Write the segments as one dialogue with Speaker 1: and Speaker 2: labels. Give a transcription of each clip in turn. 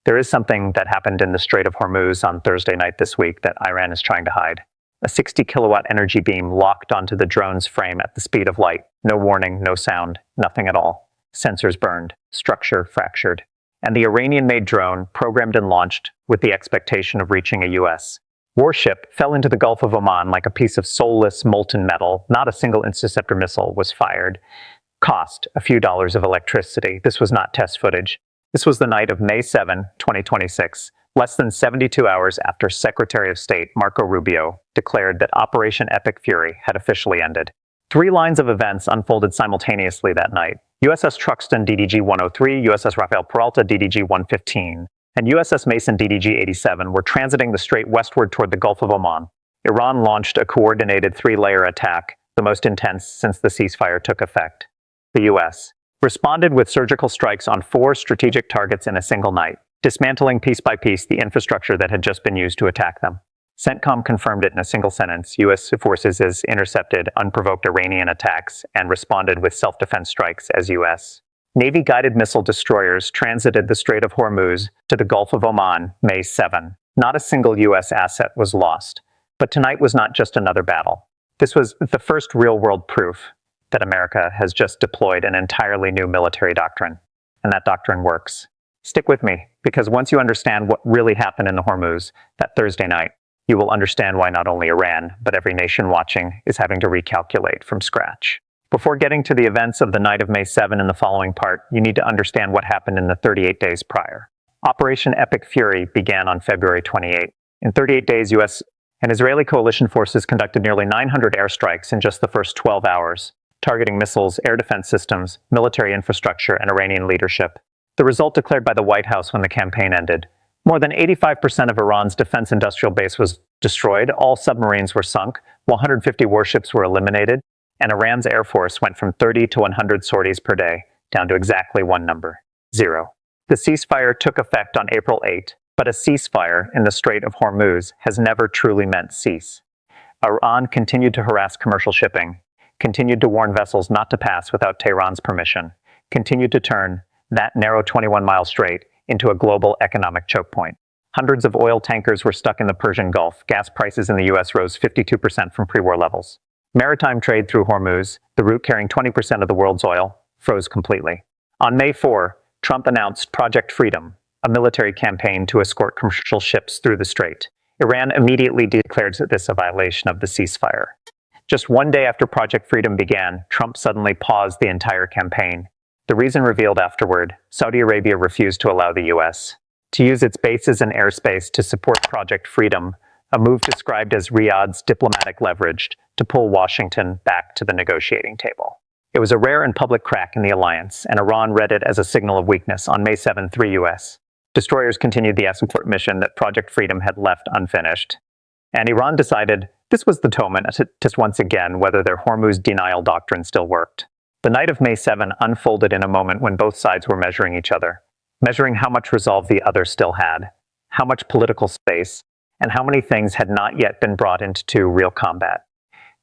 Speaker 1: There is something that happened in the Strait of Hormuz on Thursday night this week that Iran is trying to hide. A 60-kilowatt energy beam locked onto the drone's frame at the speed of light. No warning, no sound, nothing at all. Sensors burned, structure fractured. And the Iranian-made drone, programmed and launched with the expectation of reaching a U.S. warship, fell into the Gulf of Oman like a piece of soulless molten metal. Not a single interceptor missile was fired. Cost a few dollars of electricity. This was not test footage. This was the night of May 7, 2026, less than 72 hours after Secretary of State Marco Rubio declared that Operation Epic Fury had officially ended. 3 lines of events unfolded simultaneously that night. USS Truxtun DDG-103, USS Rafael Peralta DDG-115, and USS Mason DDG-87 were transiting the strait westward toward the Gulf of Oman. Iran launched a coordinated 3-layer attack, the most intense since the ceasefire took effect. The U.S. responded with surgical strikes on 4 strategic targets in a single night, dismantling piece by piece the infrastructure that had just been used to attack them. CENTCOM confirmed it in a single sentence. U.S. forces has intercepted unprovoked Iranian attacks and responded with self-defense strikes as U.S. Navy-guided missile destroyers transited the Strait of Hormuz to the Gulf of Oman May 7. Not a single U.S. asset was lost. But tonight was not just another battle. This was the first real-world proof that America has just deployed an entirely new military doctrine. And that doctrine works. Stick with me, because once you understand what really happened in the Hormuz that Thursday night, you will understand why not only Iran, but every nation watching is having to recalculate from scratch. Before getting to the events of the night of May 7 in the following part, you need to understand what happened in the 38 days prior. Operation Epic Fury began on February 28. In 38 days, U.S. and Israeli coalition forces conducted nearly 900 airstrikes in just the first 12 hours, targeting missiles, air defense systems, military infrastructure, and Iranian leadership. The result declared by the White House when the campaign ended: more than 85% of Iran's defense industrial base was destroyed, all submarines were sunk, 150 warships were eliminated, and Iran's air force went from 30 to 100 sorties per day, down to exactly one number: 0. The ceasefire took effect on April 8, but a ceasefire in the Strait of Hormuz has never truly meant cease. Iran continued to harass commercial shipping, continued to warn vessels not to pass without Tehran's permission, continued to turn that narrow 21-mile strait into a global economic choke point. Hundreds of oil tankers were stuck in the Persian Gulf. Gas prices in the U.S. rose 52% from pre-war levels. Maritime trade through Hormuz, the route carrying 20% of the world's oil, froze completely. On May 4, Trump announced Project Freedom, a military campaign to escort commercial ships through the strait. Iran immediately declared this a violation of the ceasefire. Just one day after Project Freedom began, Trump suddenly paused the entire campaign. The reason revealed afterward: Saudi Arabia refused to allow the U.S. to use its bases and airspace to support Project Freedom, a move described as Riyadh's diplomatic leverage to pull Washington back to the negotiating table. It was a rare and public crack in the alliance, and Iran read it as a signal of weakness. On May 7, 3 U.S. destroyers continued the escort mission that Project Freedom had left unfinished. And Iran decided this was the moment to test once again whether their Hormuz denial doctrine still worked. The night of May 7 unfolded in a moment when both sides were measuring each other, measuring how much resolve the other still had, how much political space, and how many things had not yet been brought into real combat.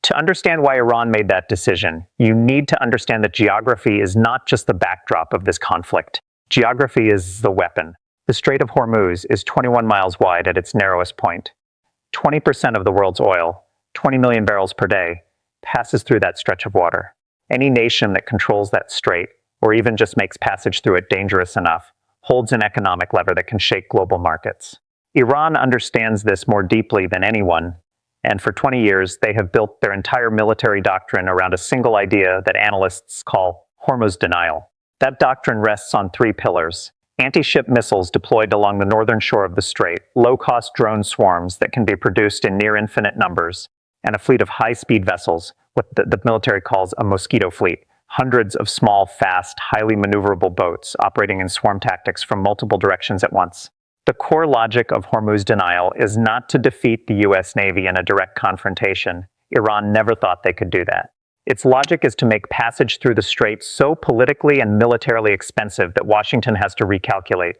Speaker 1: To understand why Iran made that decision, you need to understand that geography is not just the backdrop of this conflict. Geography is the weapon. The Strait of Hormuz is 21 miles wide at its narrowest point. 20% of the world's oil, 20 million barrels per day, passes through that stretch of water. Any nation that controls that strait, or even just makes passage through it dangerous enough, holds an economic lever that can shake global markets. Iran understands this more deeply than anyone, and for 20 years they have built their entire military doctrine around a single idea that analysts call Hormuz denial. That doctrine rests on 3 pillars: anti-ship missiles deployed along the northern shore of the strait, low-cost drone swarms that can be produced in near-infinite numbers, and a fleet of high-speed vessels, what the military calls a mosquito fleet, hundreds of small, fast, highly maneuverable boats operating in swarm tactics from multiple directions at once. The core logic of Hormuz denial is not to defeat the U.S. Navy in a direct confrontation. Iran never thought they could do that. Its logic is to make passage through the strait so politically and militarily expensive that Washington has to recalculate.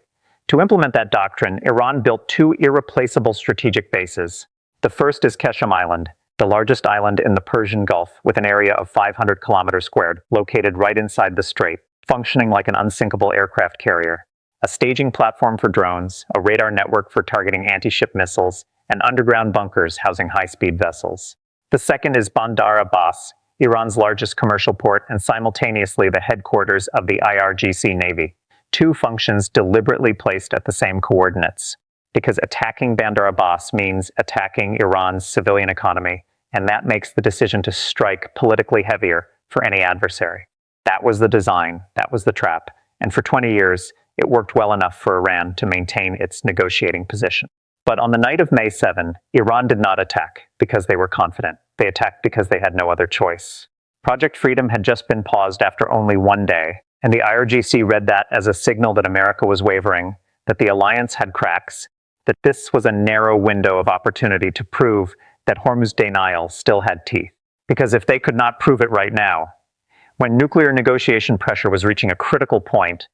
Speaker 1: To implement that doctrine, Iran built 2 irreplaceable strategic bases. The first is Keshem Island, the largest island in the Persian Gulf, with an area of 500 kilometers squared, located right inside the strait, functioning like an unsinkable aircraft carrier. a staging platform for drones, a radar network for targeting anti-ship missiles, and underground bunkers housing high-speed vessels. The second is Bandar Abbas, Iran's largest commercial port and simultaneously the headquarters of the IRGC Navy. Two functions deliberately placed at the same coordinates, because attacking Bandar Abbas means attacking Iran's civilian economy, and that makes the decision to strike politically heavier for any adversary. That was the design, that was the trap, and for 20 years, it worked well enough for Iran to maintain its negotiating position. But on the night of May 7, Iran did not attack because they were confident. They attacked because they had no other choice. Project Freedom had just been paused after only one day, and the IRGC read that as a signal that America was wavering, that the alliance had cracks, that this was a narrow window of opportunity to prove that Hormuz denial still had teeth. Because if they could not prove it right now, when nuclear negotiation pressure was reaching a critical point,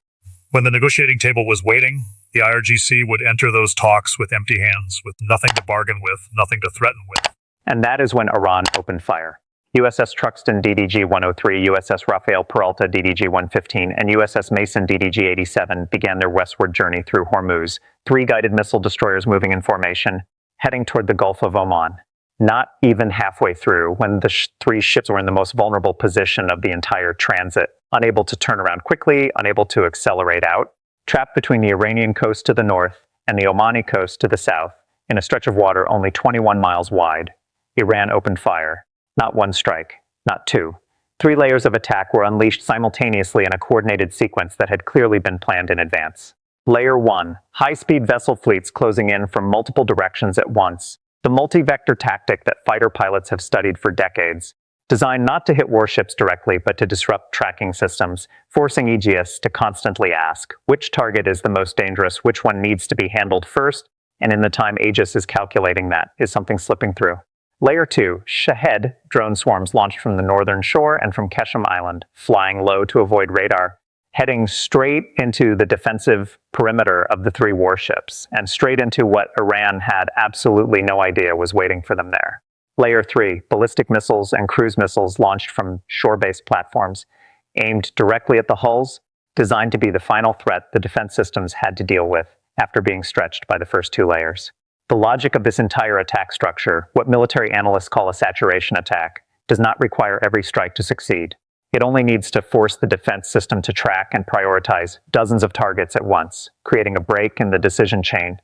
Speaker 2: when the negotiating table was waiting, the IRGC would enter those talks with empty hands, with nothing to bargain with, nothing to threaten with.
Speaker 1: And that is when Iran opened fire. USS Truxtun DDG-103, USS Rafael Peralta DDG-115, and USS Mason DDG-87 began their westward journey through Hormuz, 3 guided missile destroyers moving in formation, heading toward the Gulf of Oman. Not even halfway through, when the 3 ships were in the most vulnerable position of the entire transit, unable to turn around quickly, unable to accelerate out, trapped between the Iranian coast to the north and the Omani coast to the south, in a stretch of water only 21 miles wide, Iran opened fire. Not 1 strike, not 2. 3 layers of attack were unleashed simultaneously in a coordinated sequence that had clearly been planned in advance. Layer 1, high-speed vessel fleets closing in from multiple directions at once. The multi-vector tactic that fighter pilots have studied for decades, designed not to hit warships directly but to disrupt tracking systems, forcing Aegis to constantly ask, which target is the most dangerous, which one needs to be handled first, and in the time Aegis is calculating that, is something slipping through. Layer 2, Shahed drone swarms launched from the northern shore and from Keshem Island, flying low to avoid radar, heading straight into the defensive perimeter of the 3 warships, and straight into what Iran had absolutely no idea was waiting for them there. Layer 3, ballistic missiles and cruise missiles launched from shore-based platforms, aimed directly at the hulls, designed to be the final threat the defense systems had to deal with after being stretched by the first 2 layers. The logic of this entire attack structure, what military analysts call a saturation attack, does not require every strike to succeed. It only needs to force the defense system to track and prioritize dozens of targets at once, creating a break in the decision chain,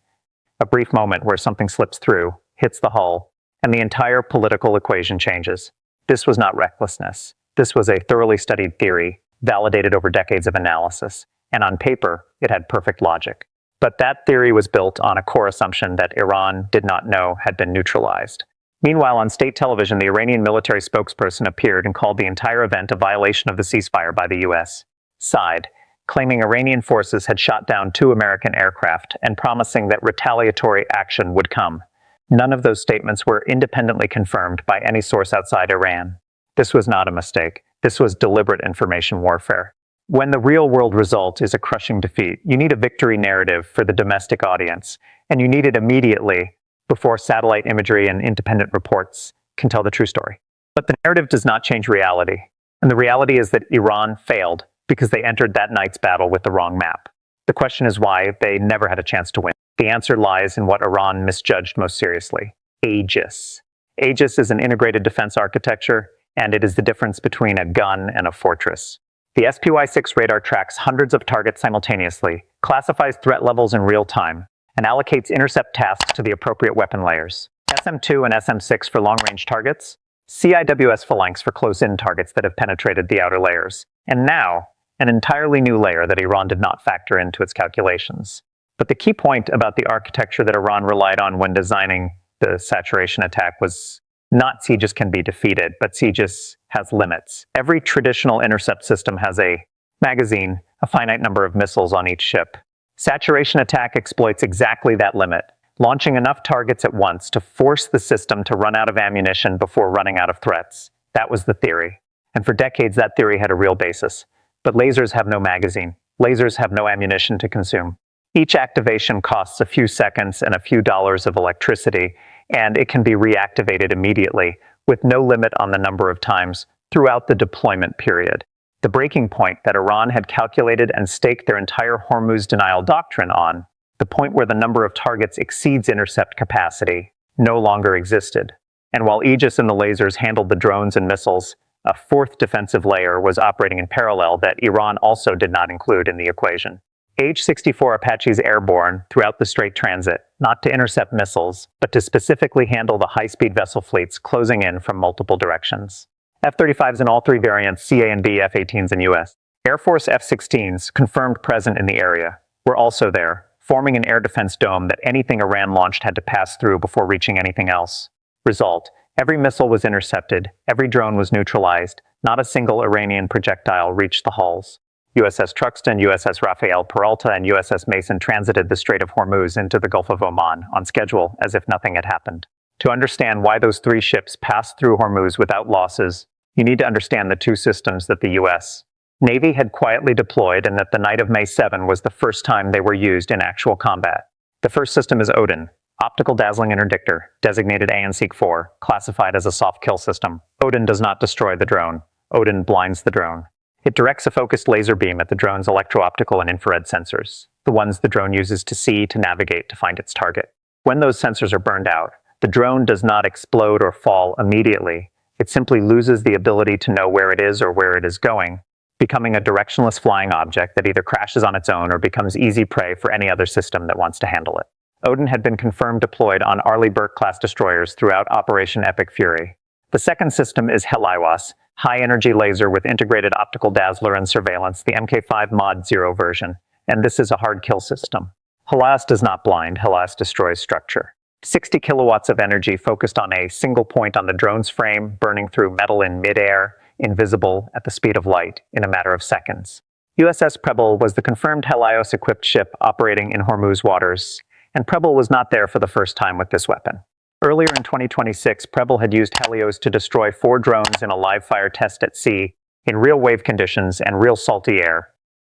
Speaker 1: a brief moment where something slips through, hits the hull, and the entire political equation changes. This was not recklessness. This was a thoroughly studied theory, validated over decades of analysis, and on paper, it had perfect logic. But that theory was built on a core assumption that Iran did not know had been neutralized. Meanwhile, on state television, the Iranian military spokesperson appeared and called the entire event a violation of the ceasefire by the U.S. side, claiming Iranian forces had shot down 2 American aircraft and promising that retaliatory action would come. None of those statements were independently confirmed by any source outside Iran. This was not a mistake. This was deliberate information warfare. When the real-world result is a crushing defeat, you need a victory narrative for the domestic audience, and you need it immediately before satellite imagery and independent reports can tell the true story. But the narrative does not change reality, and the reality is that Iran failed because they entered that night's battle with the wrong map. The question is why they never had a chance to win. The answer lies in what Iran misjudged most seriously: Aegis. Aegis is an integrated defense architecture, and it is the difference between a gun and a fortress. The SPY-6 radar tracks hundreds of targets simultaneously, classifies threat levels in real time, and allocates intercept tasks to the appropriate weapon layers. SM-2 and SM-6 for long-range targets, CIWS phalanx for close-in targets that have penetrated the outer layers, and now, an entirely new layer that Iran did not factor into its calculations. But the key point about the architecture that Iran relied on when designing the saturation attack was not Aegis can be defeated, but Aegis has limits. Every traditional intercept system has a magazine, a finite number of missiles on each ship. Saturation attack exploits exactly that limit, launching enough targets at once to force the system to run out of ammunition before running out of threats. That was the theory. And for decades, that theory had a real basis. But lasers have no magazine. Lasers have no ammunition to consume. Each activation costs a few seconds and a few dollars of electricity, and it can be reactivated immediately, with no limit on the number of times throughout the deployment period. The breaking point that Iran had calculated and staked their entire Hormuz denial doctrine on, the point where the number of targets exceeds intercept capacity, no longer existed. And while Aegis and the lasers handled the drones and missiles, a fourth defensive layer was operating in parallel that Iran also did not include in the equation. H-64 Apaches airborne throughout the Strait transit, not to intercept missiles, but to specifically handle the high-speed vessel fleets closing in from multiple directions. F-35's in all three variants, CA and B, F-18s and US. Air Force F-16s, confirmed present in the area, were also there, forming an air defense dome that anything Iran launched had to pass through before reaching anything else. Result: every missile was intercepted, every drone was neutralized, not a single Iranian projectile reached the hulls. USS Truxtun, USS Rafael Peralta, and USS Mason transited the Strait of Hormuz into the Gulf of Oman on schedule as if nothing had happened. To understand why those three ships passed through Hormuz without losses, you need to understand the two systems that the U.S. Navy had quietly deployed and that the night of May 7 was the first time they were used in actual combat. The first system is Odin, Optical Dazzling Interdictor, designated ANSEEK-4, classified as a soft kill system. Odin does not destroy the drone. Odin blinds the drone. It directs a focused laser beam at the drone's electro-optical and infrared sensors, the ones the drone uses to see, to navigate, to find its target. When those sensors are burned out, the drone does not explode or fall immediately. It simply loses the ability to know where it is or where it is going, becoming a directionless flying object that either crashes on its own or becomes easy prey for any other system that wants to handle it. Odin had been confirmed deployed on Arleigh Burke-class destroyers throughout Operation Epic Fury. The second system is HideoutsThere, high-energy laser with integrated optical dazzler and surveillance, the Mk5 Mod 0 version, and this is a hard kill system. HideoutsThere does not blind, HideoutsThere destroys structure. 60 kilowatts of energy focused on a single point on the drone's frame, burning through metal in midair, invisible at the speed of light in a matter of seconds. USS Preble was the confirmed Helios-equipped ship operating in Hormuz waters, and Preble was not there for the first time with this weapon. Earlier in 2026, Preble had used Helios to destroy 4 drones in a live-fire test at sea, in real wave conditions and real salty air.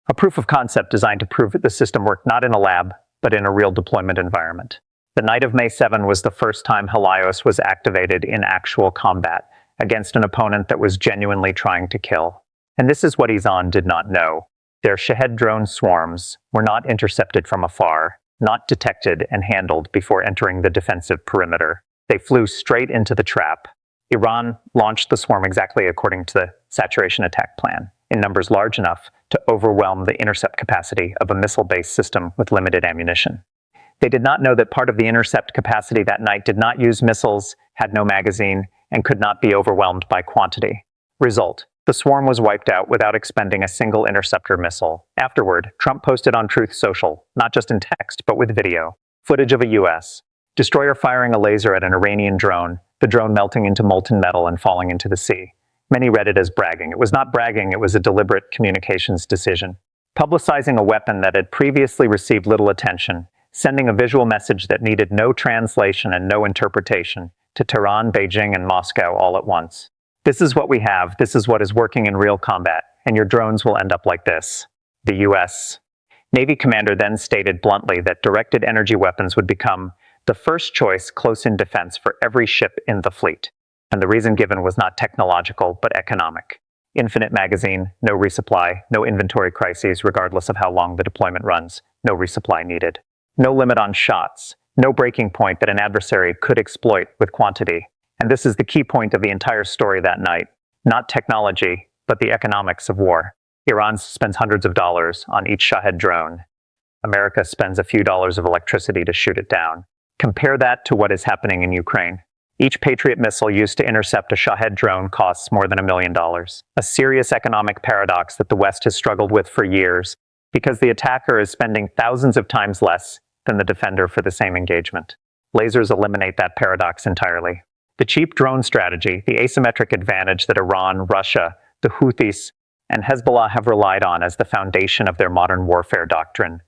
Speaker 1: A proof of concept designed to prove that the system worked not in a lab, but in a real deployment environment. The night of May 7 was the first time Helios was activated in actual combat, against an opponent that was genuinely trying to kill. And this is what Iran did not know. Their Shahed drone swarms were not intercepted from afar, not detected and handled before entering the defensive perimeter. They flew straight into the trap. Iran launched the swarm exactly according to the saturation attack plan, in numbers large enough to overwhelm the intercept capacity of a missile-based system with limited ammunition. They did not know that part of the intercept capacity that night did not use missiles, had no magazine, and could not be overwhelmed by quantity. Result: the swarm was wiped out without expending a single interceptor missile. Afterward, Trump posted on Truth Social, not just in text, but with video, footage of a U.S. destroyer firing a laser at an Iranian drone, the drone melting into molten metal and falling into the sea. Many read it as bragging. It was not bragging, it was a deliberate communications decision. Publicizing a weapon that had previously received little attention, sending a visual message that needed no translation and no interpretation to Tehran, Beijing, and Moscow all at once. This is what we have, this is what is working in real combat, and your drones will end up like this. The U.S. Navy commander then stated bluntly that directed energy weapons would become the first choice close-in defense for every ship in the fleet. And the reason given was not technological, but economic. Infinite magazine, no resupply, no inventory crises regardless of how long the deployment runs, no resupply needed. No limit on shots, no breaking point that an adversary could exploit with quantity. And this is the key point of the entire story that night. Not technology, but the economics of war. Iran spends hundreds of dollars on each Shahed drone. America spends a few dollars of electricity to shoot it down. Compare that to what is happening in Ukraine. Each Patriot missile used to intercept a Shahed drone costs more than $1 million. A serious economic paradox that the West has struggled with for years, because the attacker is spending thousands of times less than the defender for the same engagement. Lasers eliminate that paradox entirely. The cheap drone strategy, the asymmetric advantage that Iran, Russia, the Houthis, and Hezbollah have relied on as the foundation of their modern warfare doctrine,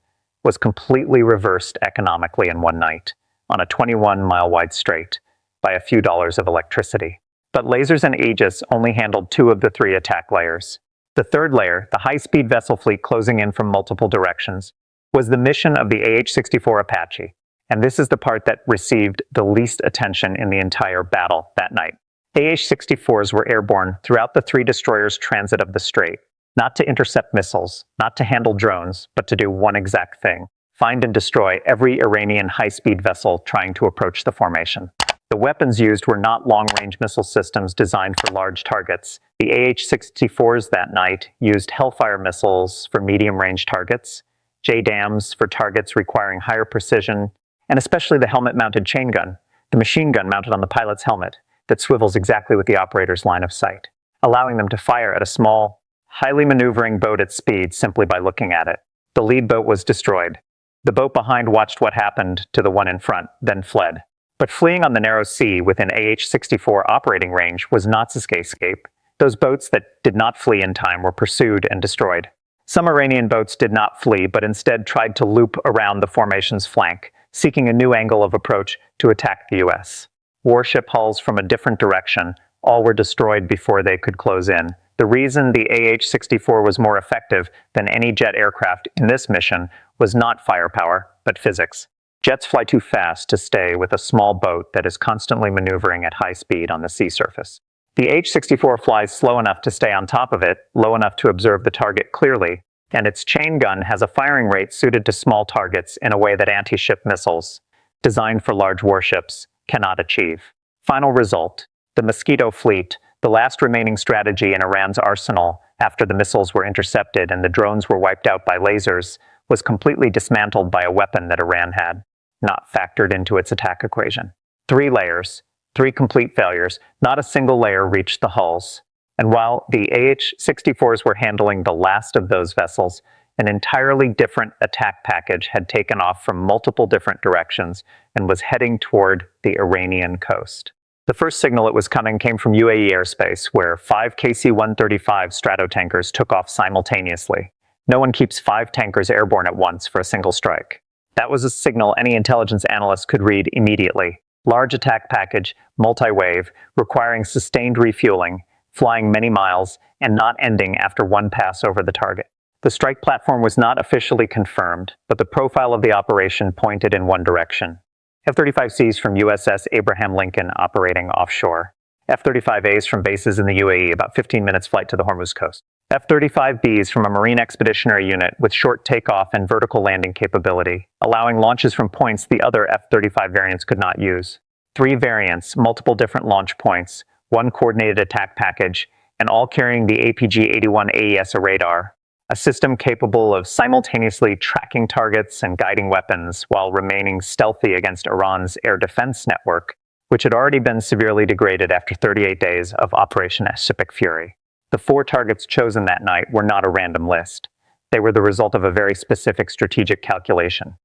Speaker 1: was completely reversed economically in one night, on a 21-mile-wide strait, by a few dollars of electricity. But lasers and Aegis only handled 2 of the 3 attack layers. The third layer, the high-speed vessel fleet closing in from multiple directions, was the mission of the AH-64 Apache, and this is the part that received the least attention in the entire battle that night. AH-64s were airborne throughout the 3 destroyers' transit of the strait, Not to intercept missiles, not to handle drones, but to do one exact thing: find and destroy every Iranian high-speed vessel trying to approach the formation. The weapons used were not long-range missile systems designed for large targets. The AH-64s that night used Hellfire missiles for medium-range targets, JDAMs for targets requiring higher precision, and especially the helmet-mounted chain gun, the machine gun mounted on the pilot's helmet, that swivels exactly with the operator's line of sight, allowing them to fire at a small, highly maneuvering boat at speed simply by looking at it. The lead boat was destroyed. The boat behind watched what happened to the one in front, then fled. But fleeing on the narrow sea within AH-64 operating range was not an escape. Those boats that did not flee in time were pursued and destroyed. Some Iranian boats did not flee, but instead tried to loop around the formation's flank, seeking a new angle of approach to attack the U.S. Warship hulls from a different direction, all were destroyed before they could close in. The reason the AH-64 was more effective than any jet aircraft in this mission was not firepower, but physics. Jets fly too fast to stay with a small boat that is constantly maneuvering at high speed on the sea surface. The H-64 flies slow enough to stay on top of it, low enough to observe the target clearly, and its chain gun has a firing rate suited to small targets in a way that anti-ship missiles, designed for large warships, cannot achieve. Final result: the Mosquito fleet, the last remaining strategy in Iran's arsenal after the missiles were intercepted and the drones were wiped out by lasers, was completely dismantled by a weapon that Iran had not factored into its attack equation. 3 layers, 3 complete failures, not a single layer reached the hulls. And while the AH-64s were handling the last of those vessels, an entirely different attack package had taken off from multiple different directions and was heading toward the Iranian coast. The first signal it was coming came from UAE airspace, where 5 KC-135 Stratotankers took off simultaneously. No one keeps 5 tankers airborne at once for a single strike. That was a signal any intelligence analyst could read immediately. Large attack package, multi-wave, requiring sustained refueling, flying many miles, and not ending after one pass over the target. The strike platform was not officially confirmed, but the profile of the operation pointed in one direction. F-35Cs from USS Abraham Lincoln operating offshore. F-35As from bases in the UAE, about 15 minutes flight to the Hormuz coast. F-35Bs from a Marine Expeditionary Unit with short takeoff and vertical landing capability, allowing launches from points the other F-35 variants could not use. 3 variants, multiple different launch points, 1 coordinated attack package, and all carrying the APG-81 AES radar, a system capable of simultaneously tracking targets and guiding weapons while remaining stealthy against Iran's air defense network, which had already been severely degraded after 38 days of Operation Pacific Fury. The 4 targets chosen that night were not a random list. They were the result of a very specific strategic calculation,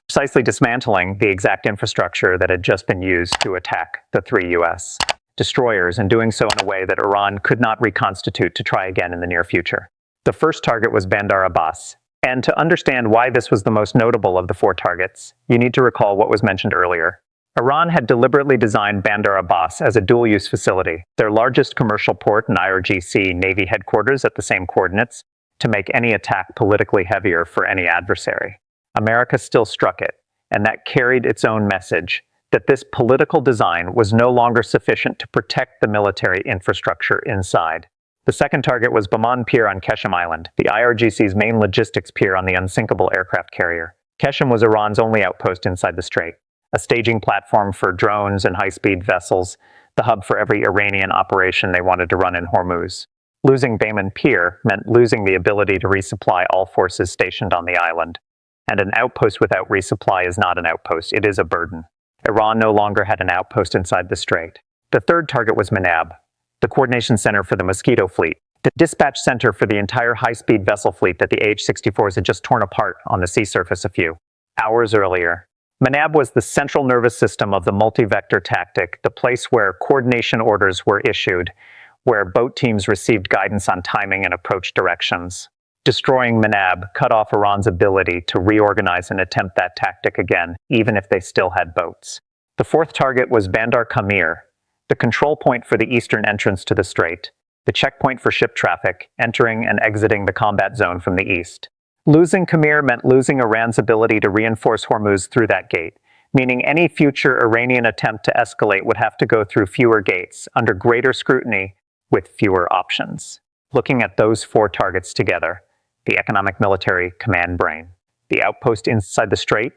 Speaker 1: precisely dismantling the exact infrastructure that had just been used to attack the 3 U.S. destroyers, and doing so in a way that Iran could not reconstitute to try again in the near future. The first target was Bandar Abbas, and to understand why this was the most notable of the 4 targets, you need to recall what was mentioned earlier. Iran had deliberately designed Bandar Abbas as a dual-use facility, their largest commercial port and IRGC Navy headquarters at the same coordinates, to make any attack politically heavier for any adversary. America still struck it, and that carried its own message, that this political design was no longer sufficient to protect the military infrastructure inside. The second target was Baman Pier on Keshem Island, the IRGC's main logistics pier on the unsinkable aircraft carrier. Keshem was Iran's only outpost inside the strait, a staging platform for drones and high-speed vessels, the hub for every Iranian operation they wanted to run in Hormuz. Losing Baman Pier meant losing the ability to resupply all forces stationed on the island. And an outpost without resupply is not an outpost, it is a burden. Iran no longer had an outpost inside the strait. The third target was Manab, the coordination center for the Mosquito fleet, the dispatch center for the entire high-speed vessel fleet that the H-64s had just torn apart on the sea surface a few hours earlier. Manab was the central nervous system of the multi-vector tactic, the place where coordination orders were issued, where boat teams received guidance on timing and approach directions. Destroying Manab cut off Iran's ability to reorganize and attempt that tactic again, even if they still had boats. The fourth target was Bandar Kamir, the control point for the eastern entrance to the strait, the checkpoint for ship traffic, entering and exiting the combat zone from the east. Losing Kamir meant losing Iran's ability to reinforce Hormuz through that gate, meaning any future Iranian attempt to escalate would have to go through fewer gates, under greater scrutiny, with fewer options. Looking at those four targets together, the economic military command brain, the outpost inside the strait,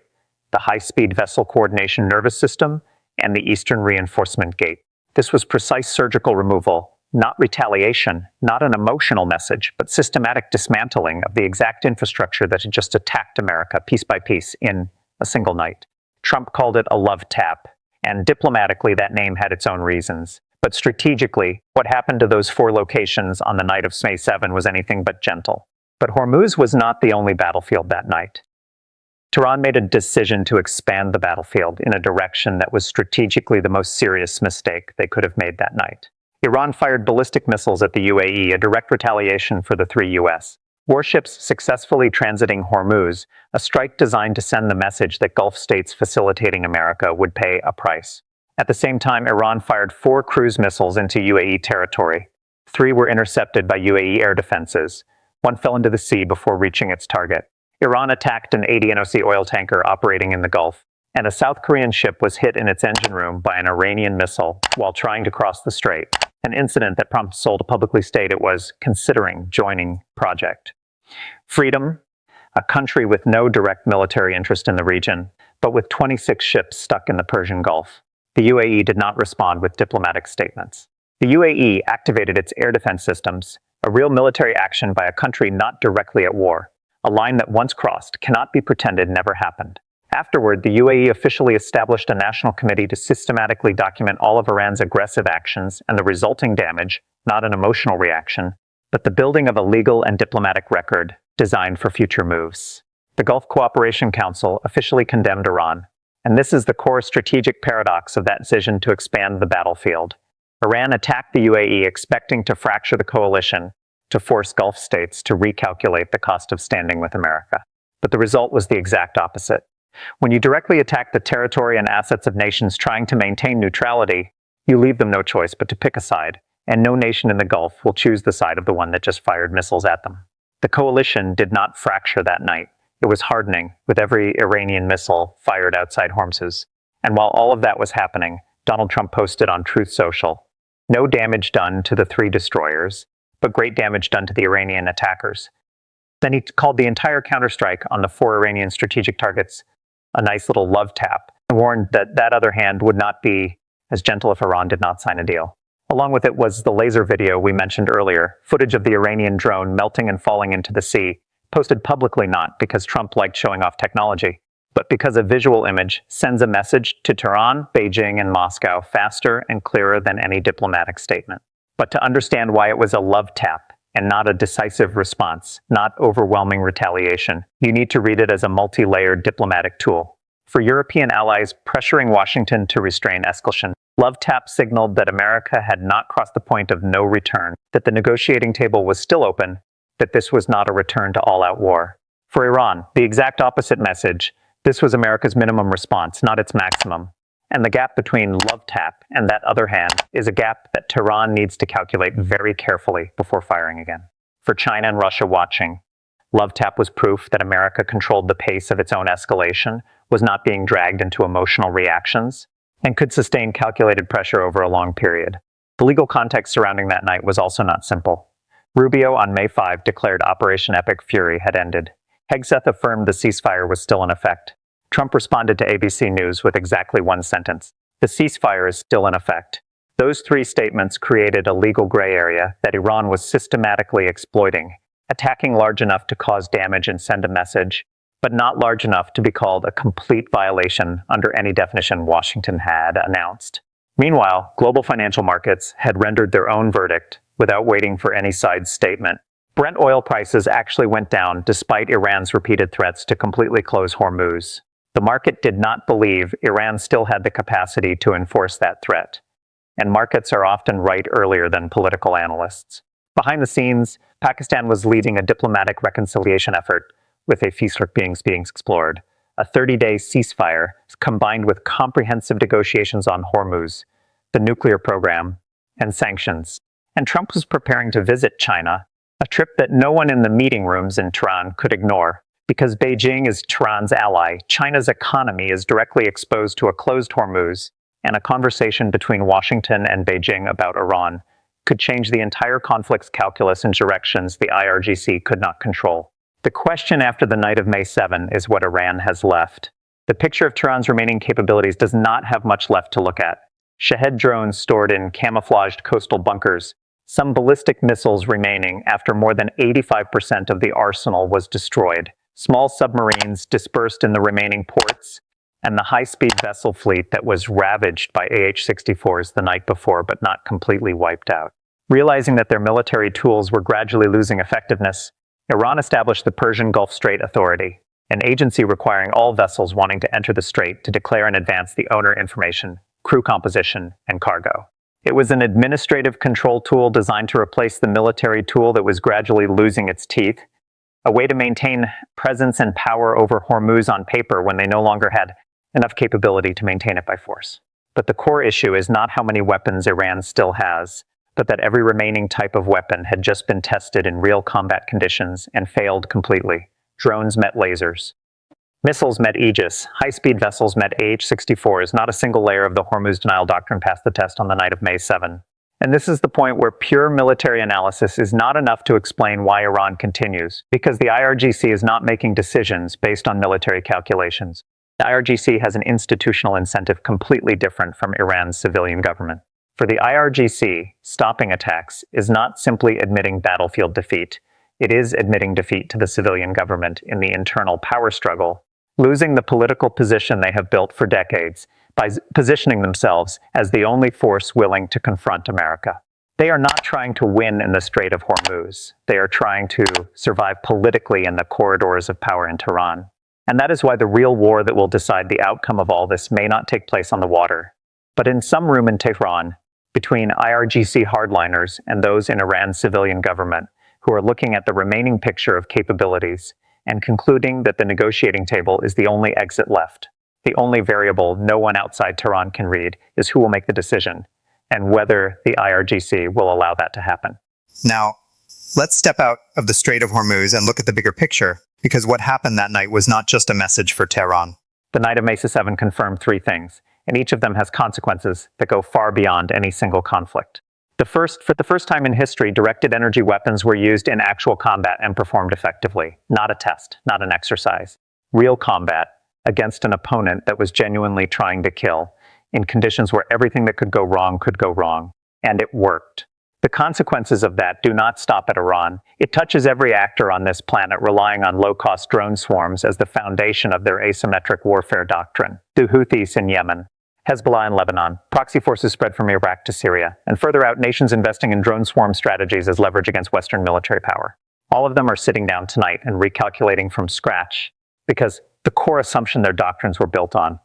Speaker 1: the high-speed vessel coordination nervous system, and the eastern reinforcement gate. This was precise surgical removal, not retaliation, not an emotional message, but systematic dismantling of the exact infrastructure that had just attacked America piece by piece in a single night. Trump called it a love tap, and diplomatically that name had its own reasons. But strategically, what happened to those four locations on the night of May 7 was anything but gentle. But Hormuz was not the only battlefield that night. Tehran made a decision to expand the battlefield in a direction that was strategically the most serious mistake they could have made that night. Iran fired ballistic missiles at the UAE, a direct retaliation for the three U.S. warships successfully transiting Hormuz, a strike designed to send the message that Gulf states facilitating America would pay a price. At the same time, Iran fired 4 cruise missiles into UAE territory. 3 were intercepted by UAE air defenses. 1 fell into the sea before reaching its target. Iran attacked an 80 NOC oil tanker operating in the Gulf, and a South Korean ship was hit in its engine room by an Iranian missile while trying to cross the strait, an incident that prompted Seoul to publicly state it was considering joining project. Freedom, a country with no direct military interest in the region, but with 26 ships stuck in the Persian Gulf. The UAE did not respond with diplomatic statements. The UAE activated its air defense systems, a real military action by a country not directly at war. A line that once crossed cannot be pretended never happened. Afterward, the UAE officially established a national committee to systematically document all of Iran's aggressive actions and the resulting damage, not an emotional reaction, but the building of a legal and diplomatic record designed for future moves. The Gulf Cooperation Council officially condemned Iran, and this is the core strategic paradox of that decision to expand the battlefield. Iran attacked the UAE expecting to fracture the coalition, to force Gulf states to recalculate the cost of standing with America. But the result was the exact opposite. When you directly attack the territory and assets of nations trying to maintain neutrality, you leave them no choice but to pick a side, and no nation in the Gulf will choose the side of the one that just fired missiles at them. The coalition did not fracture that night. It was hardening, with every Iranian missile fired outside Hormuz. And while all of that was happening, Donald Trump posted on Truth Social, "No damage done to the 3 destroyers, but great damage done to the Iranian attackers." Then he called the entire counterstrike on the 4 Iranian strategic targets a nice little love tap, and warned that that other hand would not be as gentle if Iran did not sign a deal. Along with it was the laser video we mentioned earlier, footage of the Iranian drone melting and falling into the sea, posted publicly not because Trump liked showing off technology, but because a visual image sends a message to Tehran, Beijing, and Moscow faster and clearer than any diplomatic statement. But to understand why it was a love tap and not a decisive response, not overwhelming retaliation, you need to read it as a multi-layered diplomatic tool. For European allies pressuring Washington to restrain escalation, love tap signaled that America had not crossed the point of no return, that the negotiating table was still open, that this was not a return to all-out war. For Iran, the exact opposite message: this was America's minimum response, not its maximum. And the gap between love tap and that other hand is a gap that Tehran needs to calculate very carefully before firing again. For China and Russia watching, love tap was proof that America controlled the pace of its own escalation, was not being dragged into emotional reactions, and could sustain calculated pressure over a long period. The legal context surrounding that night was also not simple. Rubio on May 5 declared Operation Epic Fury had ended. Hegseth affirmed the ceasefire was still in effect. Trump responded to ABC News with exactly one sentence: "The ceasefire is still in effect." Those 3 statements created a legal gray area that Iran was systematically exploiting, attacking large enough to cause damage and send a message, but not large enough to be called a complete violation under any definition Washington had announced. Meanwhile, global financial markets had rendered their own verdict without waiting for any side's statement. Brent oil prices actually went down despite Iran's repeated threats to completely close Hormuz. The market did not believe Iran still had the capacity to enforce that threat, and markets are often right earlier than political analysts. Behind the scenes, Pakistan was leading a diplomatic reconciliation effort with a peacekeeping being explored. A 30-day ceasefire combined with comprehensive negotiations on Hormuz, the nuclear program, and sanctions. And Trump was preparing to visit China, a trip that no one in the meeting rooms in Tehran could ignore. Because Beijing is Tehran's ally, China's economy is directly exposed to a closed Hormuz, and a conversation between Washington and Beijing about Iran could change the entire conflict's calculus in directions the IRGC could not control. The question after the night of May 7 is what Iran has left. The picture of Tehran's remaining capabilities does not have much left to look at. Shahed drones stored in camouflaged coastal bunkers, some ballistic missiles remaining after more than 85% of the arsenal was destroyed, small submarines dispersed in the remaining ports, and the high-speed vessel fleet that was ravaged by AH-64s the night before but not completely wiped out. Realizing that their military tools were gradually losing effectiveness, Iran established the Persian Gulf Strait Authority, an agency requiring all vessels wanting to enter the strait to declare in advance the owner information, crew composition, and cargo. It was an administrative control tool designed to replace the military tool that was gradually losing its teeth, a way to maintain presence and power over Hormuz on paper when they no longer had enough capability to maintain it by force. But the core issue is not how many weapons Iran still has, but that every remaining type of weapon had just been tested in real combat conditions and failed completely. Drones met lasers. Missiles met Aegis. High-speed vessels met AH-64s. Not a single layer of the Hormuz denial doctrine passed the test on the night of May 7. And this is the point where pure military analysis is not enough to explain why Iran continues, because the IRGC is not making decisions based on military calculations. The IRGC has an institutional incentive completely different from Iran's civilian government. For the IRGC, stopping attacks is not simply admitting battlefield defeat. It is admitting defeat to the civilian government in the internal power struggle, losing the political position they have built for decades by positioning themselves as the only force willing to confront America. They are not trying to win in the Strait of Hormuz. They are trying to survive politically in the corridors of power in Tehran. And that is why the real war that will decide the outcome of all this may not take place on the water, but in some room in Tehran, between IRGC hardliners and those in Iran's civilian government who are looking at the remaining picture of capabilities and concluding that the negotiating table is the only exit left. The only variable no one outside Tehran can read is who will make the decision and whether the IRGC will allow that to happen.
Speaker 3: Now, let's step out of the Strait of Hormuz and look at the bigger picture, because what happened that night was not just a message for Tehran.
Speaker 1: The night of May 7 confirmed three things, and each of them has consequences that go far beyond any single conflict. For the first time in history, directed energy weapons were used in actual combat and performed effectively. Not a test, not an exercise. Real combat against an opponent that was genuinely trying to kill, in conditions where everything that could go wrong, and it worked. The consequences of that do not stop at Iran. It touches every actor on this planet relying on low-cost drone swarms as the foundation of their asymmetric warfare doctrine. The Houthis in Yemen, Hezbollah in Lebanon, proxy forces spread from Iraq to Syria, and further out, nations investing in drone swarm strategies as leverage against Western military power. All of them are sitting down tonight and recalculating from scratch, because the core assumption their doctrines were built on,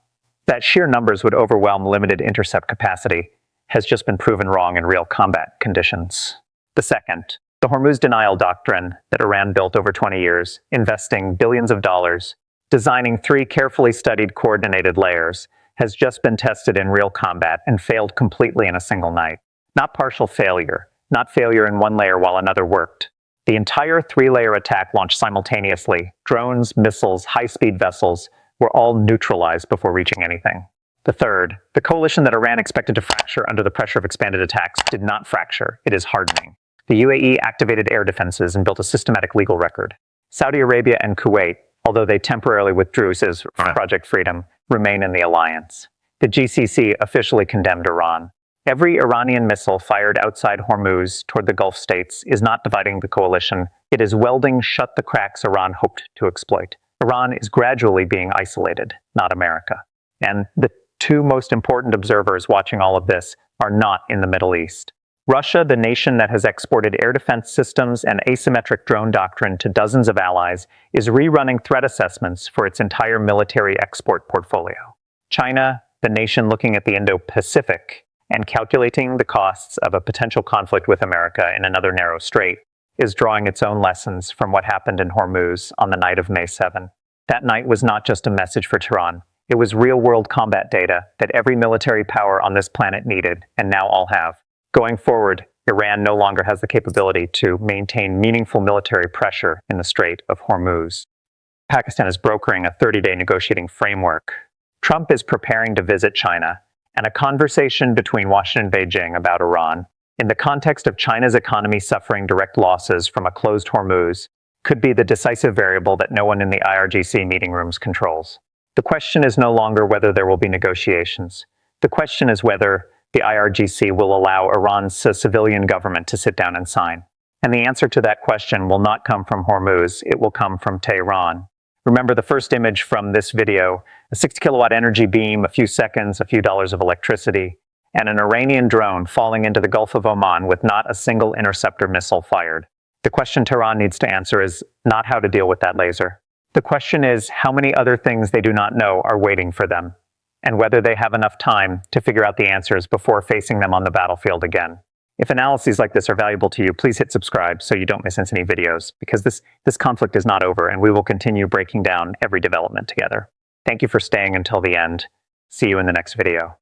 Speaker 1: that sheer numbers would overwhelm limited intercept capacity, has just been proven wrong in real combat conditions. The second, the Hormuz denial doctrine that Iran built over 20 years, investing billions of dollars, designing 3 carefully studied coordinated layers, has just been tested in real combat and failed completely in a single night. Not partial failure, not failure in one layer while another worked. The entire 3-layer attack launched simultaneously. Drones, missiles, high-speed vessels were all neutralized before reaching anything. The third, the coalition that Iran expected to fracture under the pressure of expanded attacks did not fracture. It is hardening. The UAE activated air defenses and built a systematic legal record. Saudi Arabia and Kuwait, although they temporarily withdrew, says Project Freedom, remain in the alliance. The GCC officially condemned Iran. Every Iranian missile fired outside Hormuz toward the Gulf states is not dividing the coalition. It is welding shut the cracks Iran hoped to exploit. Iran is gradually being isolated, not America. And the 2 most important observers watching all of this are not in the Middle East. Russia, the nation that has exported air defense systems and asymmetric drone doctrine to dozens of allies, is rerunning threat assessments for its entire military export portfolio. China, the nation looking at the Indo-Pacific and calculating the costs of a potential conflict with America in another narrow strait, is drawing its own lessons from what happened in Hormuz on the night of May 7. That night was not just a message for Tehran. It was real-world combat data that every military power on this planet needed, and now all have. Going forward, Iran no longer has the capability to maintain meaningful military pressure in the Strait of Hormuz. Pakistan is brokering a 30-day negotiating framework. Trump is preparing to visit China, and a conversation between Washington and Beijing about Iran in the context of China's economy suffering direct losses from a closed Hormuz, could be the decisive variable that no one in the IRGC meeting rooms controls. The question is no longer whether there will be negotiations. The question is whether the IRGC will allow Iran's civilian government to sit down and sign. And the answer to that question will not come from Hormuz, it will come from Tehran. Remember the first image from this video, a 60 kilowatt energy beam, a few seconds, a few dollars of electricity, and an Iranian drone falling into the Gulf of Oman with not a single interceptor missile fired. The question Tehran needs to answer is not how to deal with that laser. The question is how many other things they do not know are waiting for them, and whether they have enough time to figure out the answers before facing them on the battlefield again. If analyses like this are valuable to you, please hit subscribe so you don't miss any videos, because this conflict is not over and we will continue breaking down every development together. Thank you for staying until the end. See you in the next video.